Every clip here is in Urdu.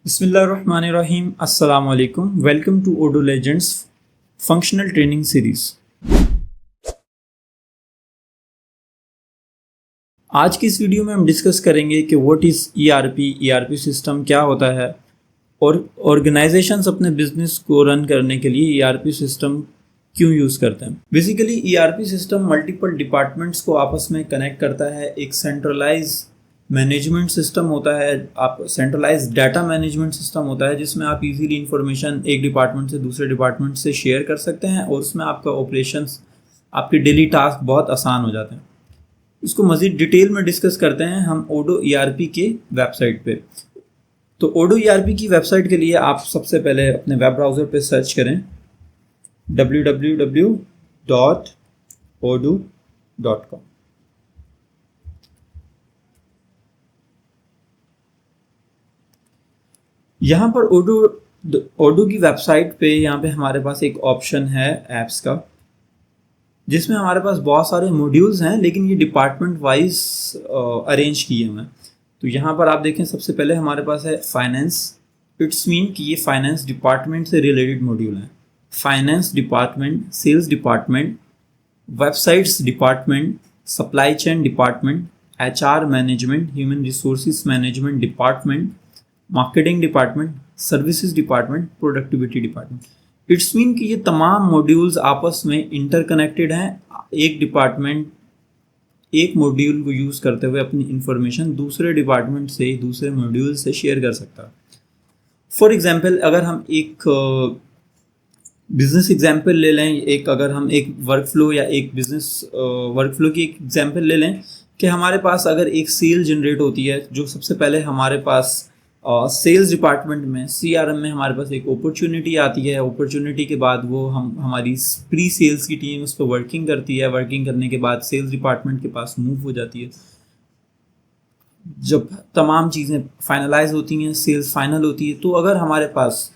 بسم اللہ الرحمن الرحیم. السلام علیکم. Welcome to Odoo legends functional training series. آج کی اس ویڈیو میں ہم ڈسکس کریں گے کہ what is E R P system کیا ہوتا ہے اور آرگنائزیشنس اپنے بزنس کو رن کرنے کے لیے ای آر پی سسٹم کیوں یوز کرتے ہیں. بیسیکلی ای R P system multiple departments کو آپس میں کنیکٹ کرتا ہے. ایک سینٹرلائز مینجمنٹ سسٹم ہوتا ہے, آپ سینٹرلائز ڈیٹا مینجمنٹ سسٹم ہوتا ہے جس میں آپ ایزیلی انفارمیشن ایک ڈپارٹمنٹ سے دوسرے ڈپارٹمنٹ سے شیئر کر سکتے ہیں اور اس میں آپ کا آپریشنس, آپ کے ڈیلی ٹاسک بہت آسان ہو جاتے ہیں. اس کو مزید ڈیٹیل میں ڈسکس کرتے ہیں ہم اوڈو ای آر پی کے ویب سائٹ پہ. تو اوڈو ای آر پی کی ویب سائٹ کے لیے آپ سب سے پہلے اپنے ویب براؤزر پہ سرچ کریں www.odoo.com. یہاں پر اوڈو کی ویب سائٹ پہ یہاں پہ ہمارے پاس ایک آپشن ہے ایپس کا, جس میں ہمارے پاس بہت سارے موڈیولز ہیں لیکن یہ ڈپارٹمنٹ وائز ارینج کیے ہوئے ہیں. تو یہاں پر آپ دیکھیں سب سے پہلے ہمارے پاس ہے فائنینس. اٹس مین کہ یہ فائنینس ڈپارٹمنٹ سے ریلیٹڈ موڈیول ہیں. Finance department, sales department, web sites department, supply chain department, H R management, human resources management department, marketing department, services department, productivity department. It's mean کہ یہ تمام موڈیولز آپس میں انٹر کنیکٹڈ ہیں. ایک ڈپارٹمنٹ ایک موڈیول کو یوز کرتے ہوئے اپنی انفارمیشن دوسرے ڈپارٹمنٹ سے دوسرے موڈیول سے شیئر کر سکتا ہے. فار ایگزامپل اگر ہم ایک بزنس ایگزامپل لے لیں, اگر ہم ایک ورک فلو یا ایک بزنس ورک فلو کی ایک ایگزامپل لے لیں کہ ہمارے پاس اگر ایک سیل جنریٹ ہوتی ہے, جو سب سے پہلے ہمارے پاس سیلز ڈپارٹمنٹ میں سی آر ایم میں ہمارے پاس ایک اپرچونٹی آتی ہے. اپرچونٹی کے بعد وہ ہماری پری سیلز کی ٹیم اس پہ ورکنگ کرتی ہے. ورکنگ کرنے کے بعد سیلز ڈپارٹمنٹ کے پاس موو ہو جاتی ہے. جب تمام چیزیں فائنلائز ہوتی ہیں, سیلز فائنل ہوتی ہے, تو اگر ہمارے پاس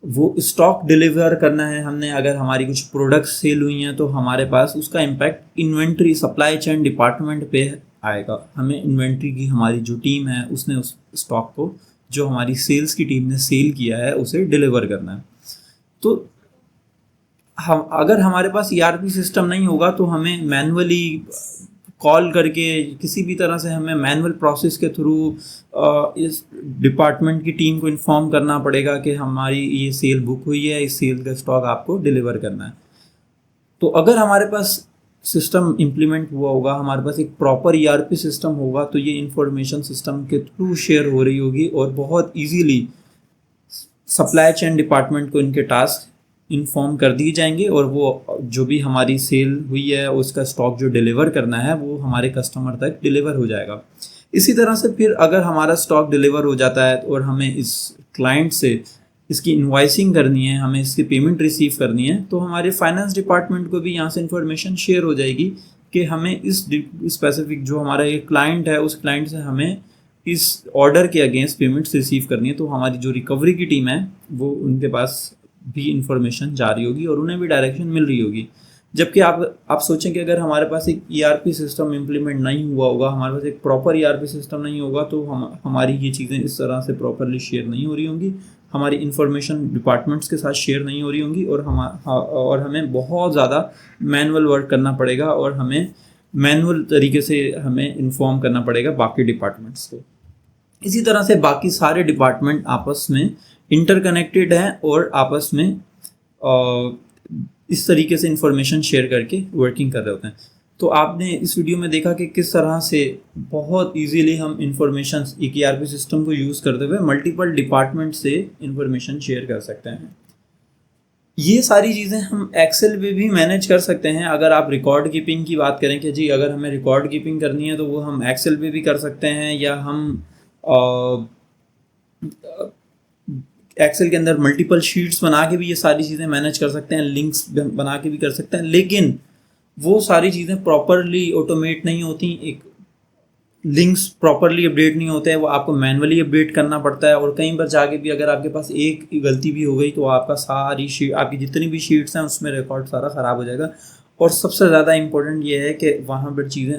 وہ اسٹاک ڈیلیور کرنا ہے ہم نے, اگر ہماری کچھ پروڈکٹس سیل ہوئی ہیں تو ہمارے پاس اس کا impact inventory supply chain department پہ آئے گا. ہمیں انوینٹری کی ہماری جو ٹیم ہے اس نے اس اسٹاک کو جو ہماری سیلز کی ٹیم نے سیل کیا ہے اسے ڈیلیور کرنا ہے. تو اگر ہمارے پاس ای آر پی سسٹم نہیں ہوگا تو ہمیں مینولی کال کر کے کسی بھی طرح سے ہمیں مینول پروسیس کے تھرو اس ڈپارٹمنٹ کی ٹیم کو انفارم کرنا پڑے گا کہ ہماری یہ سیل بک ہوئی ہے, اس سیل کا اسٹاک آپ کو ڈیلیور کرنا ہے. تو اگر ہمارے پاس سسٹم امپلیمنٹ ہوا ہوگا, ہمارے پاس ایک پراپر ای آر پی سسٹم ہوگا, تو یہ انفارمیشن سسٹم کے تھرو شیئر ہو رہی ہوگی اور بہت ایزیلی سپلائی چین ڈپارٹمنٹ کو ان کے ٹاسک انفارم کر دیے جائیں گے اور وہ جو بھی ہماری سیل ہوئی ہے اس کا اسٹاک جو ڈیلیور کرنا ہے وہ ہمارے کسٹمر تک ڈیلیور ہو جائے گا. اسی طرح سے پھر اگر ہمارا اسٹاک ڈیلیور ہو جاتا ہے اور ہمیں اس کلائنٹ سے اس کی انوائسنگ کرنی ہے, ہمیں اس کی پیمنٹ ریسیو کرنی ہے, تو ہمارے فائنانس ڈپارٹمنٹ کو بھی یہاں سے انفارمیشن شیئر ہو جائے گی کہ ہمیں اس اسپیسیفک جو ہمارا ایک کلائنٹ ہے اس کلائنٹ سے ہمیں اس آرڈر کے اگینسٹ پیمنٹس ریسیو کرنی ہے. تو ہماری جو ریکوری کی ٹیم ہے وہ ان کے پاس بھی انفارمیشن جاری ہوگی اور انہیں بھی ڈائریکشن مل رہی ہوگی. جبکہ آپ سوچیں کہ اگر ہمارے پاس ایک ای آر پی سسٹم امپلیمنٹ نہیں ہوا ہوگا, ہمارے پاس ایک پراپر ای آر پی سسٹم نہیں ہوگا, تو ہماری یہ چیزیں اس طرح سے پراپرلی شیئر نہیں ہو رہی ہوں گی, ہماری انفارمیشن ڈپارٹمنٹس کے ساتھ شیئر نہیں ہو رہی ہوں گی اور ہمیں بہت زیادہ مینول ورک کرنا پڑے گا اور ہمیں مینول طریقے سے ہمیں انفارم کرنا پڑے گا باقی ڈپارٹمنٹس کو. اسی طرح سے باقی سارے ڈپارٹمنٹ آپس میں انٹر کنیکٹڈ ہیں اور آپس میں اس طریقے سے انفارمیشن شیئر کر کے ورکنگ کر رہے ہوتے ہیں. تو آپ نے اس ویڈیو میں دیکھا کہ کس طرح سے بہت ایزیلی ہم انفارمیشن ایک ای آر پی سسٹم کو یوز کرتے ہوئے ملٹیپل ڈپارٹمنٹ سے انفارمیشن شیئر کر سکتے ہیں. یہ ساری چیزیں ہم ایکسل پہ بھی مینیج کر سکتے ہیں. اگر آپ ریکارڈ کیپنگ کی بات کریں کہ جی اگر ہمیں ریکارڈ کیپنگ کرنی ہے تو وہ ہم ایکسل پہ بھی کر سکتے ہیں, یا ہم ایکسل کے اندر ملٹیپل شیٹس بنا کے بھی یہ ساری چیزیں مینیج کر سکتے ہیں, لنکس بنا کے بھی کر سکتے ہیں. لیکن وہ ساری چیزیں پراپرلی آٹومیٹ نہیں ہوتی, ایک لنکس پراپرلی اپڈیٹ نہیں ہوتے ہیں, وہ آپ کو مینولی اپڈیٹ کرنا پڑتا ہے. اور کہیں پر جا کے بھی اگر آپ کے پاس ایک غلطی بھی ہو گئی تو آپ کا ساری آپ کی جتنی بھی شیٹس ہیں اس میں ریکارڈ سارا خراب ہو جائے گا. اور سب سے زیادہ امپورٹنٹ یہ ہے کہ وہاں پر چیزیں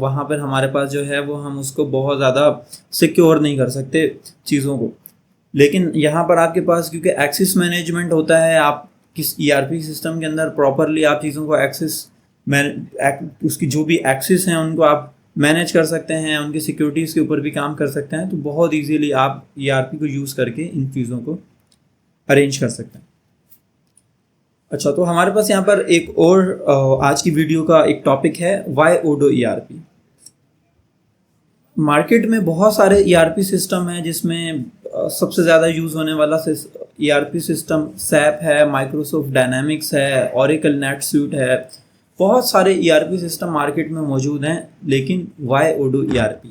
وہاں پر ہمارے پاس جو ہے وہ ہم اس کو بہت زیادہ سیکیور نہیں کر سکتے چیزوں کو. لیکن یہاں پر آپ کے پاس کیونکہ ایکسیس مینجمنٹ ہوتا ہے، آپ کس ای آر پی سسٹم کے اندر پراپرلی آپ چیزوں کو ایکسیس اس کی جو بھی ایکسیس ہیں ان کو آپ مینیج کر سکتے ہیں، ان کی سیکیورٹیز کے اوپر بھی کام کر سکتے ہیں، تو بہت ایزیلی آپ ای آر پی کو یوز کر کے ان چیزوں کو ارینج کر سکتے ہیں. اچھا، تو ہمارے پاس یہاں پر ایک اور آج کی ویڈیو کا ایک ٹاپک ہے why Odoo E R P. Market میں بہت سارے ای آر پی سسٹم ہیں جس میں سب سے زیادہ یوز ہونے والا ای آر پی سسٹم سیپ ہے، مائکروسافٹ ڈائنامکس ہے، اوریکل نیٹ سوٹ ہے. بہت سارے E R P system market میں موجود ہیں، لیکن why Odoo E R P.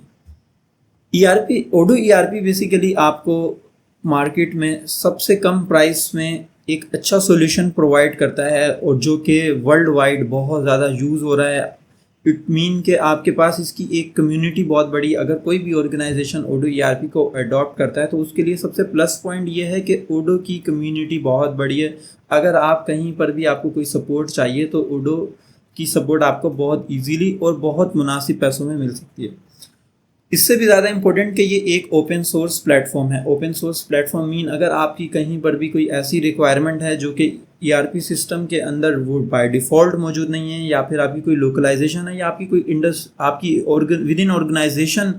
Odoo E R P basically آپ کو مارکیٹ میں سب سے کم پرائس میں ایک اچھا سولوشن پرووائڈ کرتا ہے، اور جو کہ ورلڈ وائڈ بہت زیادہ یوز ہو رہا ہے. اٹ مین کہ آپ کے پاس اس کی ایک کمیونٹی بہت بڑی. اگر کوئی بھی organization Odoo E R P کو اڈاپٹ کرتا ہے تو اس کے لیے سب سے پلس پوائنٹ یہ ہے کہ اوڈو کی کمیونٹی بہت بڑی ہے. اگر آپ کہیں پر بھی آپ کو کوئی سپورٹ چاہیے تو اوڈو کی سپورٹ آپ کو بہت ایزیلی اور بہت مناسب پیسوں میں مل سکتی ہے. اس سے بھی زیادہ امپورٹنٹ کہ یہ ایک اوپن سورس پلیٹ فارم ہے. اوپن سورس پلیٹ فارم مین اگر آپ کی کہیں پر بھی کوئی ایسی ریکوائرمنٹ ہے جو کہ ای آر پی سسٹم کے اندر وہ بائی ڈیفالٹ موجود نہیں ہے، یا پھر آپ کی کوئی لوکلائزیشن ہے، یا آپ کی کوئی آپ کی ود ان آرگنائزیشن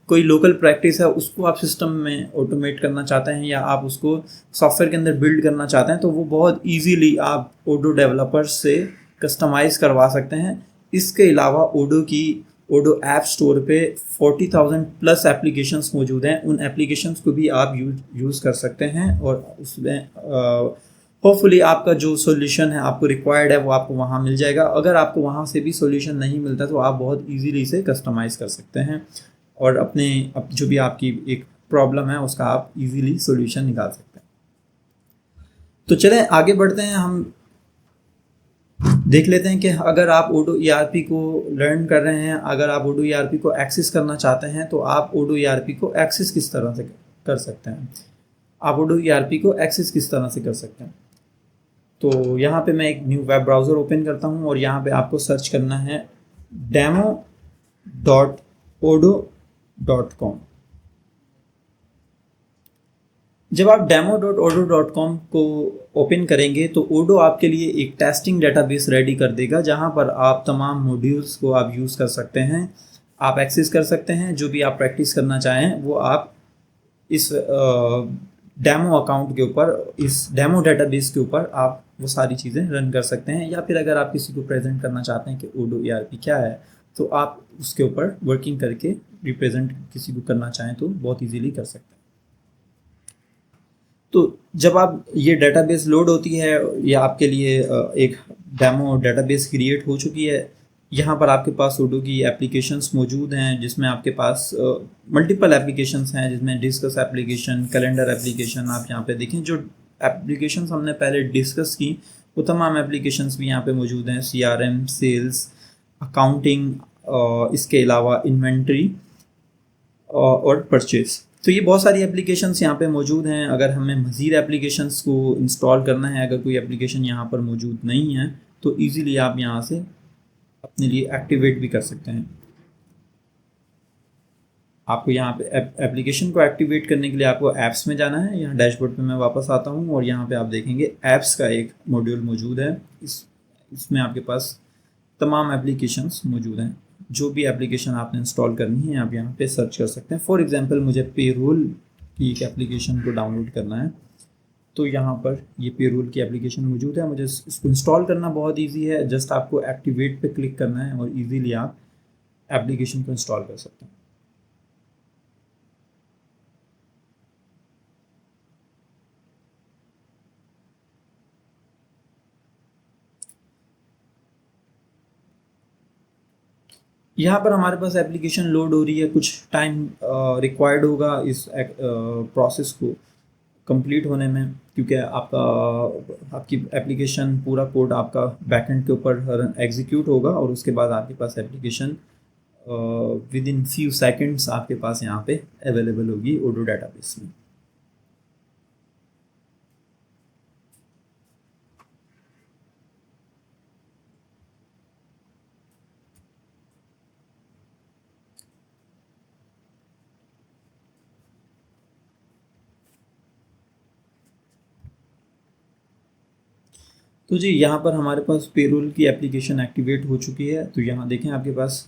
کوئی لوکل پریکٹس ہے، اس کو آپ سسٹم میں آٹومیٹ کرنا چاہتے ہیں یا آپ اس کو سافٹ ویئر کے اندر بلڈ کرنا چاہتے ہیں، تو وہ بہت ایزیلی آپ اوڈو ڈیولپرز سے کسٹمائز کروا سکتے ہیں. اس کے علاوہ اوڈو ایپ اسٹور پہ 40,000 پلس ایپلیکیشنس موجود ہیں. ان ایپلیکیشنس کو بھی آپ یوز کر سکتے ہیں، اور اس میں ہوپ فلی آپ کا جو سولوشن ہے آپ کو ریکوائرڈ ہے وہ آپ کو وہاں مل جائے گا. اگر آپ کو وہاں سے بھی سولوشن نہیں ملتا تو آپ بہت ایزیلی اسے کسٹمائز کر سکتے ہیں، اور اپنے جو بھی آپ کی ایک پرابلم ہے اس کا آپ ایزیلی سولوشن نکال سکتے ہیں. تو چلیں آگے بڑھتے ہیں. ہم دیکھ لیتے ہیں کہ اگر آپ اوڈو ای آر پی کو لرن کر رہے ہیں، اگر آپ اوڈو ای آر پی کو ایکسیس کرنا چاہتے ہیں تو آپ اوڈو ای آر پی کو ایکسیس کس طرح سے کر سکتے ہیں. آپ اوڈو ای آر پی کو ایکسیس کس طرح سے کر سکتے ہیں. تو یہاں پہ میں ایک نیو ویب براؤزر اوپن کرتا ہوں، اور یہاں پہ آپ کو سرچ کرنا ہے demo.odo.com. جب آپ demo.odo.com کو اوپن کریں گے تو اوڈو آپ کے لیے ایک ٹیسٹنگ ڈیٹا بیس ریڈی کر دے گا، جہاں پر آپ تمام موڈیولس کو آپ یوز کر سکتے ہیں، آپ ایکسیس کر سکتے ہیں. جو بھی آپ پریکٹس کرنا چاہیں وہ آپ اس ڈیمو اکاؤنٹ کے اوپر، اس ڈیمو ڈیٹا بیس کے اوپر آپ وہ ساری چیزیں رن کر سکتے ہیں. یا پھر اگر آپ کسی کو پریزنٹ کرنا چاہتے ہیں کہ اوڈو ای آر پی کیا ہے تو آپ اس کے اوپر ورکنگ کر کے ریپرزینٹ کسی کو کرنا چاہیں تو بہت ایزیلی کر سکتے ہیں. تو جب آپ یہ ڈیٹا بیس لوڈ ہوتی ہے یا آپ کے لیے ایک ڈیمو ڈیٹا بیس کریٹ ہو چکی ہے، یہاں پر آپ کے پاس اوڈو کی ایپلیکیشنس موجود ہیں، جس میں آپ کے پاس ملٹیپل ایپلیکیشنس ہیں، جس میں ڈسکس ایپلیکیشن، کیلنڈر ایپلیکیشن. آپ یہاں پہ دیکھیں جو ایپلیکیشنس ہم نے پہلے ڈسکس کی وہ تمام ایپلیکیشنس بھی یہاں پہ موجود ہیں. C R M, sales, accounting, اس کے علاوہ انوینٹری اور پرچیز. تو یہ بہت ساری ایپلیکیشنس یہاں پہ موجود ہیں. اگر ہمیں مزید ایپلیکیشنس کو انسٹال کرنا ہے، اگر کوئی ایپلیکیشن یہاں پر موجود نہیں ہے تو ایزیلی آپ یہاں سے اپنے لیے ایکٹیویٹ بھی کر سکتے ہیں. آپ کو یہاں پہ ایپلیکیشن کو ایکٹیویٹ کرنے کے لیے آپ کو ایپس میں جانا ہے. یہاں ڈیش بورڈ پہ میں واپس آتا ہوں، اور یہاں پہ آپ دیکھیں گے ایپس کا ایک موڈیول موجود ہے. اس میں آپ کے پاس تمام ایپلیکیشنس موجود ہیں. جو بھی ایپلیکیشن آپ نے انسٹال کرنی ہے آپ یہاں پہ سرچ کر سکتے ہیں. فار ایگزامپل مجھے پے رول کی ایک ایپلیکیشن کو ڈاؤن لوڈ کرنا ہے، تو یہاں پر یہ پے رول کی ایپلیکیشن موجود ہے. مجھے اس کو انسٹال کرنا بہت ایزی ہے. جسٹ آپ کو ایکٹیویٹ پہ کلک کرنا ہے اور ایزیلی آپ ایپلیکیشن کو انسٹال کر سکتے ہیں. یہاں پر ہمارے پاس ایپلیکیشن لوڈ ہو رہی ہے. کچھ ٹائم ریکوائرڈ ہوگا اس پروسیس کو کمپلیٹ ہونے میں، کیونکہ آپ کی ایپلیکیشن پورا کوڈ آپ کا بیک اینڈ کے اوپر ایگزیکیوٹ ہوگا، اور اس کے بعد آپ کے پاس application with in few seconds آپ کے پاس یہاں پہ اویلیبل ہوگی اوڈو ڈیٹا بیس میں. تو جی یہاں پر ہمارے پاس پے رول کی اپلیکیشن ایکٹیویٹ ہو چکی ہے. تو یہاں دیکھیں آپ کے پاس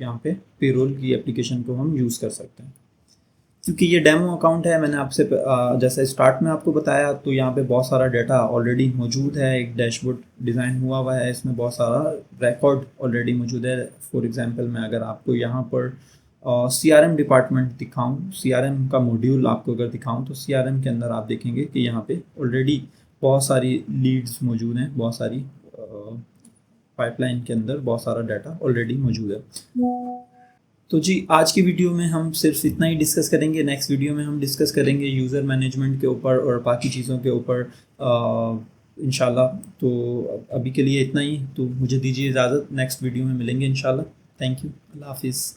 یہاں پہ پے رول کی اپلیکیشن کو ہم یوز کر سکتے ہیں. کیونکہ یہ ڈیمو اکاؤنٹ ہے، میں نے آپ سے جیسے اسٹارٹ میں آپ کو بتایا، تو یہاں پہ بہت سارا ڈیٹا آلریڈی موجود ہے. ایک ڈیش بورڈ ڈیزائن ہوا ہے، اس میں بہت سارا ریکارڈ آلریڈی موجود ہے. فار ایگزامپل میں اگر آپ کو یہاں پر سی آر ایم ڈپارٹمنٹ دکھاؤں، سی آر ایم کا ماڈیول آپ کو اگر دکھاؤں، تو سی آر ایم کے اندر آپ دیکھیں گے کہ یہاں پہ آلریڈی بہت ساری لیڈز موجود ہیں، بہت ساری پائپ لائن کے اندر بہت سارا ڈیٹا آلریڈی موجود ہے. تو جی آج کی ویڈیو میں ہم صرف اتنا ہی ڈسکس کریں گے. نیکسٹ ویڈیو میں ہم ڈسکس کریں گے یوزر مینجمنٹ کے اوپر اور باقی چیزوں کے اوپر انشاءاللہ. تو ابھی کے لیے اتنا ہی. تو مجھے دیجیے اجازت، نیکسٹ ویڈیو میں ملیں گے انشاءاللہ. تھینک یو، اللہ حافظ.